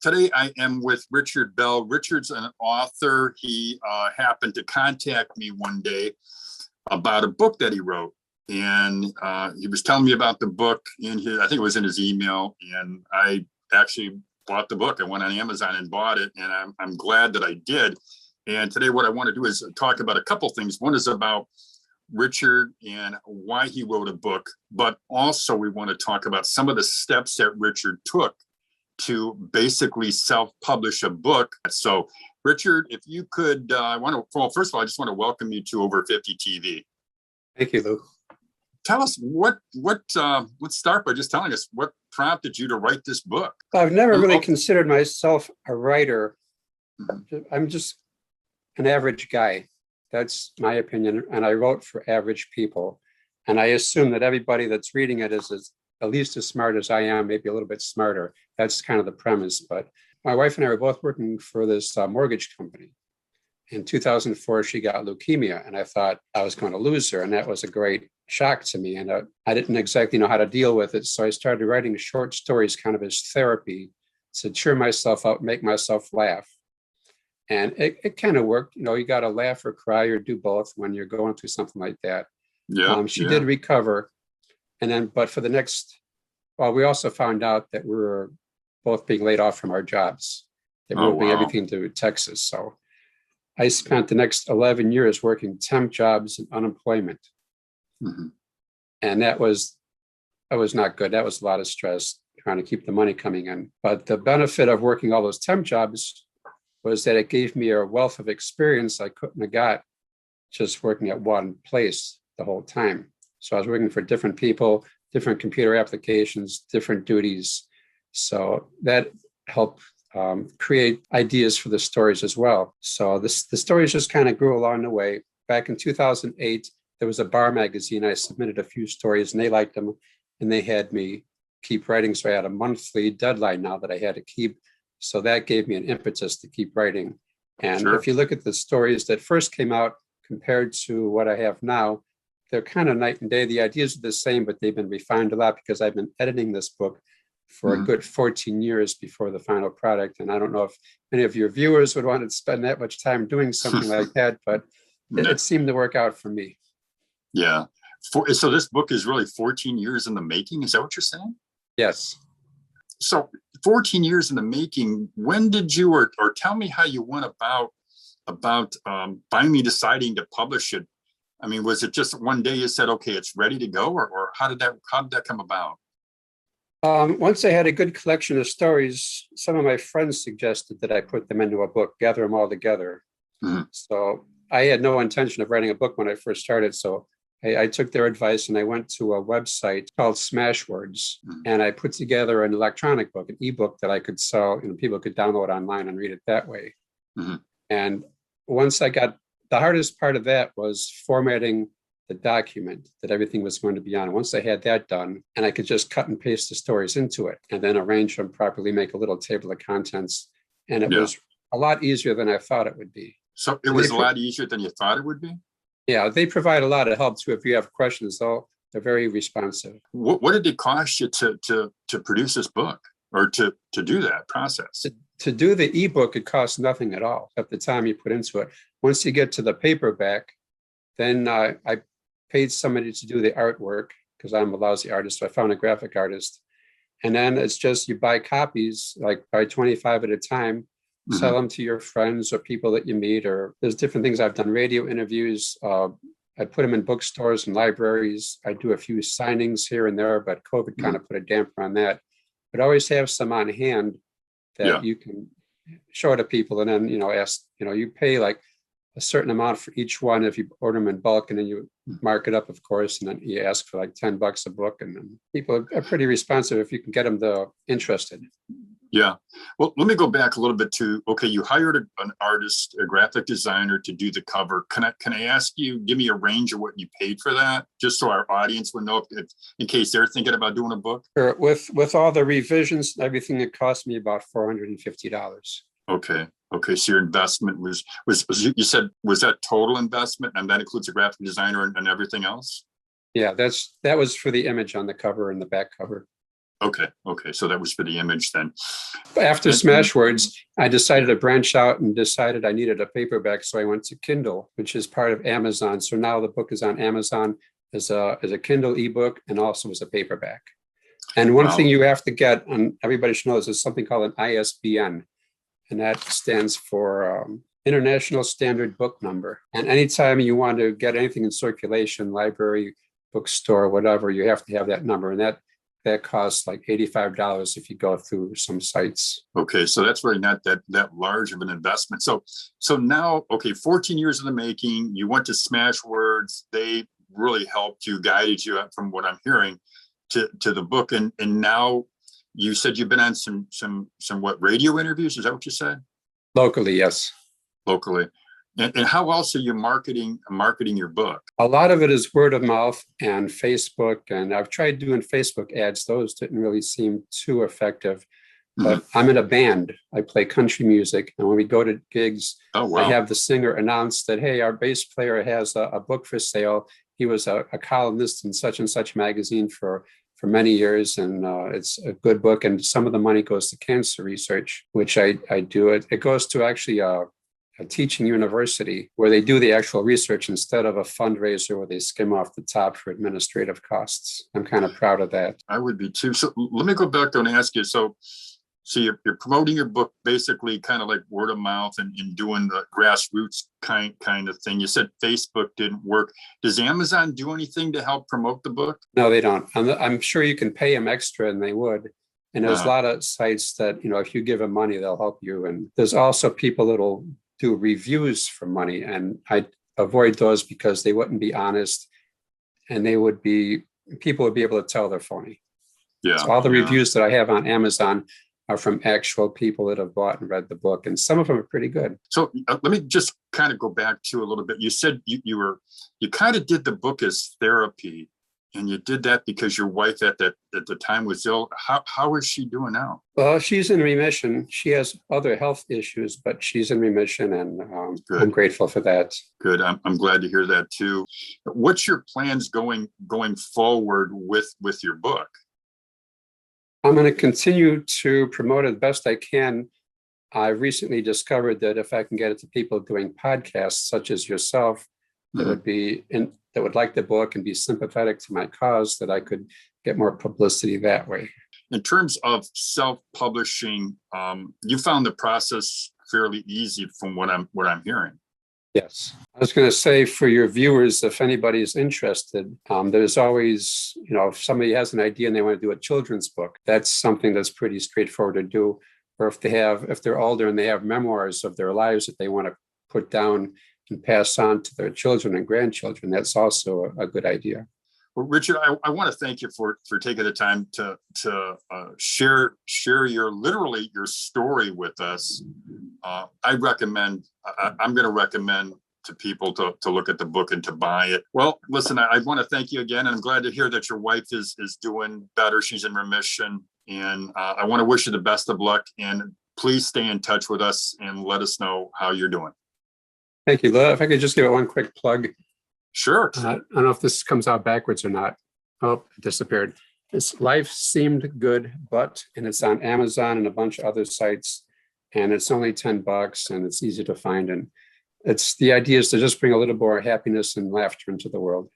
Today I am with Richard Bell. Richard's an author. He happened to contact me one day about a book that he wrote. And he was telling me about the book in his, I think it was in his email. And I actually bought the book. I went on Amazon and bought it. And I'm glad that I did. And today what I want to do is talk about a couple things. One is about Richard and why he wrote a book, but also we want to talk about some of the steps that Richard took to basically self-publish a book. So Richard, if you could, well, first of all, I just want to welcome you to Over 50 TV. Thank you, Lou. Tell us let's start by just telling us what prompted you to write this book. I've never really considered myself a writer. I'm just an average guy. That's my opinion. And I wrote for average people. And I assume that everybody that's reading it is at least as smart as I am, maybe a little bit smarter. That's kind of the premise. But my wife and I were both working for this mortgage company. In 2004, she got leukemia, and I thought I was going to lose her. And that was a great shock to me. And I didn't exactly know how to deal with it. So I started writing short stories kind of as therapy to cheer myself up, make myself laugh. And it kind of worked. You know, you got to laugh or cry or do both when you're going through something like that. She did recover. And then, but for the next, well, we also found out that we were both being laid off from our jobs. They're moving everything to Texas. So I spent the next 11 years working temp jobs and unemployment. Mm-hmm. And that was not good. That was a lot of stress trying to keep the money coming in. But the benefit of working all those temp jobs was that it gave me a wealth of experience I couldn't have got just working at one place the whole time. So I was working for different people, different computer applications, different duties. So that helped create ideas for the stories as well. So the stories just kind of grew along the way. Back in 2008, there was a bar magazine. I submitted a few stories and they liked them and they had me keep writing. So I had a monthly deadline now that I had to keep. So that gave me an impetus to keep writing. And if you look at the stories that first came out compared to what I have now, they're kind of night and day. The ideas are the same, but they've been refined a lot because I've been editing this book for a good 14 years before the final product. And I don't know if any of your viewers would want to spend that much time doing something like that, but it seemed to work out for me. Yeah. So this book is really 14 years in the making. Is that what you're saying? Yes. So 14 years in the making, when did you, or tell me how you went about finally deciding to publish it? I mean, was it just one day you said, okay, it's ready to go, or how did that come about? Once I had a good collection of stories, some of my friends suggested that I put them into a book, gather them all together. Mm-hmm. So I had no intention of writing a book when I first started. So I took their advice and I went to a website called Smashwords, and I put together an electronic book, an ebook that I could sell, people could download online and read it that way. Mm-hmm. And once the hardest part of that was formatting the document that everything was going to be on. Once I had that done, and I could just cut and paste the stories into it and then arrange them properly, make a little table of contents. And it was a lot easier than I thought it would be. So it was a lot easier than you thought it would be? Yeah, they provide a lot of help too. If you have questions, they're very responsive. What did it cost you to produce this book or to do that process? To do the ebook, it costs nothing at all at the time you put into it. Once you get to the paperback, then I paid somebody to do the artwork because I'm a lousy artist. So I found a graphic artist. And then it's just you buy copies, like buy 25 at a time, sell them to your friends or people that you meet, or there's different things. I've done radio interviews. I put them in bookstores and libraries. I do a few signings here and there, but COVID kind of put a damper on that. But always have some on hand that you can show to people and then, ask, you pay like a certain amount for each one if you order them in bulk, and then you mark it up, of course, and then you ask for like $10 a book, and then people are pretty responsive if you can get them interested. Yeah. Well, let me go back a little bit to, okay, you hired an artist, a graphic designer to do the cover. Can I ask you, give me a range of what you paid for that, just so our audience would know if in case they're thinking about doing a book? Sure. With all the revisions and everything, it cost me about $450. Okay. So your investment was you said, was that total investment, and that includes a graphic designer and everything else? Yeah, that was for the image on the cover and the back cover. Okay. Okay. So that was for the image then. After And- Smashwords, I decided to branch out and decided I needed a paperback. So I went to Kindle, which is part of Amazon. So now the book is on Amazon as a Kindle ebook and also as a paperback. And one Wow. thing you have to get, and everybody should know, is something called an ISBN. And that stands for International Standard Book Number. And anytime you want to get anything in circulation, library, bookstore, whatever, you have to have that number. And that costs like $85 if you go through some sites. Okay, so that's really not that large of an investment. So now, okay, 14 years in the making. You went to Smashwords. They really helped you, guided you, from what I'm hearing, to the book. And now you said you've been on some what, radio interviews? Is that what you said? Locally, yes. Locally. And how else are you marketing your book? A lot of it is word of mouth and Facebook. And I've tried doing Facebook ads. Those didn't really seem too effective. But I'm in a band. I play country music. And when we go to gigs, Oh, wow. I have the singer announce that, hey, our bass player has a book for sale. He was a columnist in such and such magazine for many years. And it's a good book. And some of the money goes to cancer research, which I do. It goes to actually a teaching university where they do the actual research instead of a fundraiser where they skim off the top for administrative costs. I'm kind of proud of that. I would be too. So let me go back though and ask you. So you're promoting your book basically kind of like word of mouth and doing the grassroots kind of thing. You said Facebook didn't work. Does Amazon do anything to help promote the book? No, they don't. I'm sure you can pay them extra and they would. And there's a lot of sites that, if you give them money, they'll help you. And there's also people that'll do reviews for money. And I avoid those because they wouldn't be honest and people would be able to tell they're phony. Yeah. So all the reviews that I have on Amazon are from actual people that have bought and read the book. And some of them are pretty good. So let me just kind of go back to a little bit. You said you kind of did the book as therapy, and you did that because your wife at the time was ill. How is she doing now? Well, she's in remission. She has other health issues, but she's in remission, and I'm grateful for that. Good. I'm glad to hear that too. What's your plans going forward with your book? I'm going to continue to promote it the best I can. I recently discovered that if I can get it to people doing podcasts such as yourself, that would like the book and be sympathetic to my cause, that I could get more publicity that way. In terms of self-publishing, you found the process fairly easy from what I'm hearing. Yes. I was going to say for your viewers, if anybody is interested, there's always, if somebody has an idea and they want to do a children's book, that's something that's pretty straightforward to do. Or if they're older and they have memoirs of their lives that they want to put down and pass on to their children and grandchildren, that's also a good idea. Well, Richard, I want to thank you for taking the time to share your story with us. I'm going to recommend to people to look at the book and to buy it. Well, listen, I want to thank you again, and I'm glad to hear that your wife is doing better. She's in remission, and I want to wish you the best of luck. And please stay in touch with us and let us know how you're doing. Thank you. If I could just give it one quick plug. Sure. I don't know if this comes out backwards or not. Oh, it disappeared. It's Life Seemed Good, and it's on Amazon and a bunch of other sites. And it's only $10 and it's easy to find. And the idea is to just bring a little more happiness and laughter into the world.